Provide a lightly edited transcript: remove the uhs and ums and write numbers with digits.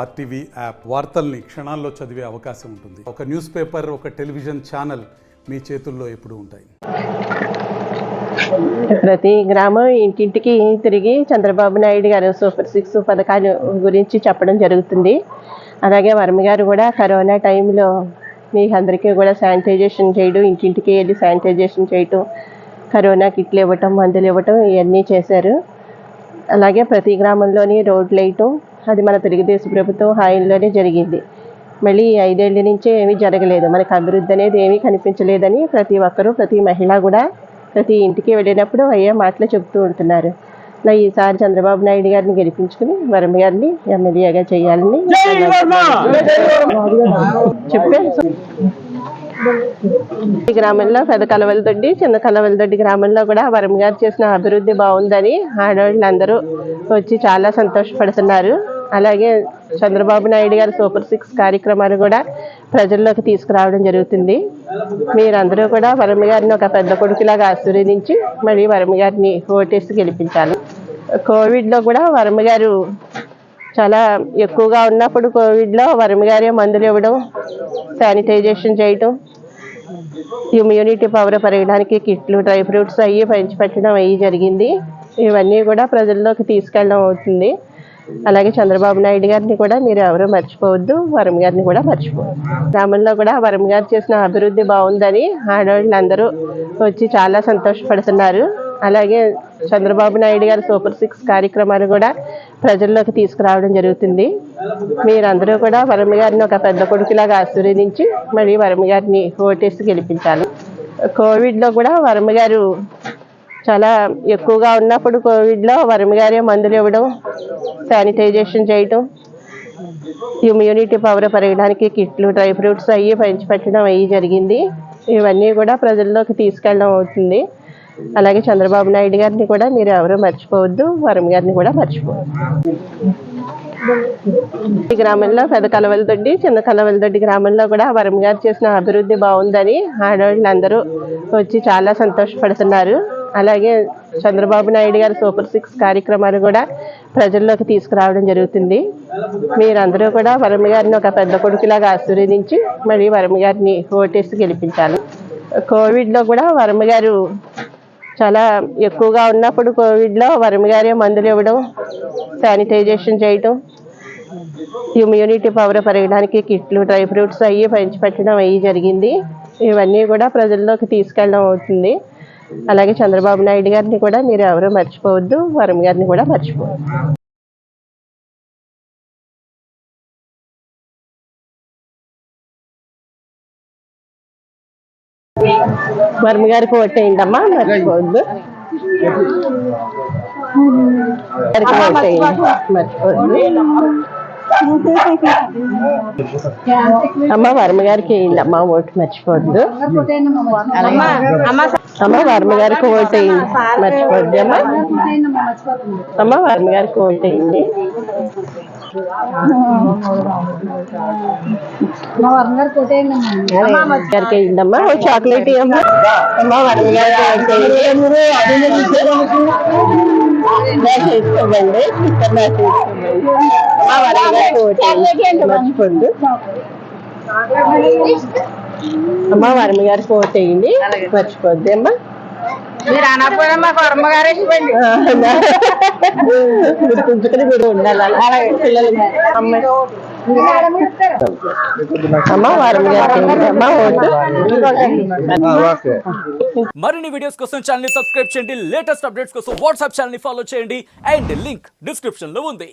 RTV app వార్తల్ని క్షణాల్లో చదివే అవకాశం ఉంటుంది. ఒక న్యూస్ పేపర్, ఒక టెలివిజన్ ఛానల్ మీ చేతుల్లో ఎప్పుడూ ఉంటాయి. ప్రతి గ్రామం ఇంటింటికి తిరిగి చంద్రబాబు నాయుడు గారు సూపర్ 6 పథకాలు గురించి చెప్పడం జరుగుతుంది. అలాగే వర్మ గారు కూడా కరోనా టైంలో మీకు అందరికీ కూడా శానిటైజేషన్ చేయడం, ఇంటింటికి వెళ్ళి శానిటైజేషన్ చేయటం, కరోనా కిట్లు ఇవ్వటం, మందులు ఇవ్వటం ఇవన్నీ చేశారు. అలాగే ప్రతి గ్రామంలోని రోడ్లు వేయటం అది మన తెలుగుదేశం ప్రభుత్వం హాయంలోనే జరిగింది. మళ్ళీ 5 ఏళ్ళ నుంచే ఏమీ జరగలేదు, మనకు అభివృద్ధి అనేది ఏమీ కనిపించలేదని ప్రతి ఒక్కరూ, ప్రతి మహిళ కూడా ప్రతి ఇంటికి వెళ్ళినప్పుడు అయ్యే మాటలు చెబుతూ ఉంటున్నారు. ఈసారి చంద్రబాబు నాయుడు గారిని గెలిపించుకుని వర్మ గారిని ఎమ్మెల్యేగా చేయాలని చెప్పారు. ఈ గ్రామంలో పెద్ద కలవలదొడ్డి, చిన్న కలవలదొడ్డి గ్రామంలో కూడా వర్మ గారు చేసిన అభివృద్ధి బాగుందని ఆడవాళ్ళందరూ వచ్చి చాలా సంతోషపడుతున్నారు. అలాగే చంద్రబాబు నాయుడు గారి సూపర్ 6 కార్యక్రమాలు కూడా ప్రజల్లోకి తీసుకురావడం జరుగుతుంది. మీరందరూ కూడా వర్మ గారిని ఒక పెద్ద కొడుకులాగా ఆశీర్వదించి మళ్ళీ వర్మ గారిని ఓటేసి గెలిపించాలి. కోవిడ్లో కూడా వర్మ గారు చాలా ఎక్కువగా ఉన్నప్పుడు కోవిడ్లో వర్మ గారే మందులు ఇవ్వడం, శానిటైజేషన్ చేయడం, ఇమ్యూనిటీ పవర్ పెరగడానికి కిట్లు, డ్రై ఫ్రూట్స్ అవి పంచిపెట్టడం అవి జరిగింది. ఇవన్నీ కూడా ప్రజల్లోకి తీసుకెళ్ళడం అవుతుంది. అలాగే చంద్రబాబు నాయుడు గారిని కూడా మీరు ఎవరూ మర్చిపోవద్దు, వర్మ గారిని కూడా మర్చిపోవద్దు. గ్రామంలో కూడా వర్మ గారు చేసిన అభివృద్ధి బాగుందని ఆడవాళ్ళందరూ వచ్చి చాలా సంతోషపడుతున్నారు. అలాగే చంద్రబాబు నాయుడు గారి సూపర్ 6 కార్యక్రమాలు కూడా ప్రజల్లోకి తీసుకురావడం జరుగుతుంది. మీరందరూ కూడా వర్మ గారిని ఒక పెద్ద కొడుకులాగా ఆశీర్వదించి మళ్ళీ వర్మ గారిని ఓటేసి గెలిపించాలి. కోవిడ్లో కూడా వర్మ గారు చాలా ఎక్కువగా ఉన్నప్పుడు కోవిడ్లో వర్మ గారే మందులు ఇవ్వడం, శానిటైజేషన్ చేయడం, ఇమ్యూనిటీ పవర్ పెరగడానికి కిట్లు, డ్రై ఫ్రూట్స్ అవి పంచిపెట్టడం అవి జరిగింది. ఇవన్నీ కూడా ప్రజల్లోకి తీసుకెళ్ళడం అవుతుంది. అలాగే చంద్రబాబు నాయుడు గారిని కూడా మీరు ఎవరూ మర్చిపోవద్దు, వర్మ గారిని కూడా మర్చిపోవద్దు. ఈ గ్రామంలో పెద్ద కలవలదొడ్డి, చిన్న కలవలదొడ్డి గ్రామంలో కూడా వర్మ గారు చేసిన అభివృద్ధి బాగుందని ఆడవాళ్ళందరూ వచ్చి చాలా సంతోషపడుతున్నారు. అలాగే చంద్రబాబు నాయుడు గారి సూపర్ 6 కార్యక్రమాలు కూడా ప్రజల్లోకి తీసుకురావడం జరుగుతుంది. మీరందరూ కూడా వర్మ గారిని ఒక పెద్ద కొడుకులాగా ఆశీర్వదించి మళ్ళీ వర్మ గారిని ఓటేసి గెలిపించాలి. కోవిడ్లో కూడా వర్మ గారు చాలా ఎక్కువగా ఉన్నప్పుడు కోవిడ్లో వర్మ గారే మందులు ఇవ్వడం, శానిటైజేషన్ చేయడం, ఇమ్యూనిటీ పవర్ పెరగడానికి కిట్లు, డ్రై ఫ్రూట్స్ అవి పంచిపెట్టడం అవి జరిగింది. ఇవన్నీ కూడా ప్రజల్లోకి తీసుకెళ్ళడం అవుతుంది. అలాగే చంద్రబాబు నాయుడు గారిని కూడా మీరు ఎవరూ మర్చిపోవద్దు, వర్మ గారిని కూడా మర్చిపోవద్దు. వర్మ గారికి ఓటేయండమ్మా, మర్చిపోవద్దు. అమ్మ వర్మ గారికి వేయండమ్మా, ఓటు మర్చిపోవద్దు. అమ్మ వర్మ గారికి ఓటేయండి, మర్చిపోవద్దు. అమ్మ వర్మ గారికి ఓటేయండి. గారికి వేయండమ్మా, ఓ చాక్లెట్ ఇవ్వమ్మా. అమ్మ వర్మ గారికి ఓటేయండి, చేసుకోండి. మర్చిపోద్దు. అమ్మ వర్మ గారికి ఓటేయండి, మర్చిపోద్ది. అమ్మా మీరు అనకపోయినా మాకు వర్మ గారు ఇష్టపడి గుర్తుంచుకుని మీరు ఉండాలి. అలాగే పిల్లలు అమ్మ వర్మ గారికి అమ్మ ఓటు. మరిన్ని వీడియోస్ కోసం ఛానల్ ని సబ్స్క్రైబ్ చేయండి. లేటెస్ట్ అప్డేట్స్ కోసం వాట్సాప్ ఛానల్ ని ఫాలో చేయండి. అండ్ లింక్ డిస్క్రిప్షన్ లో ఉంది.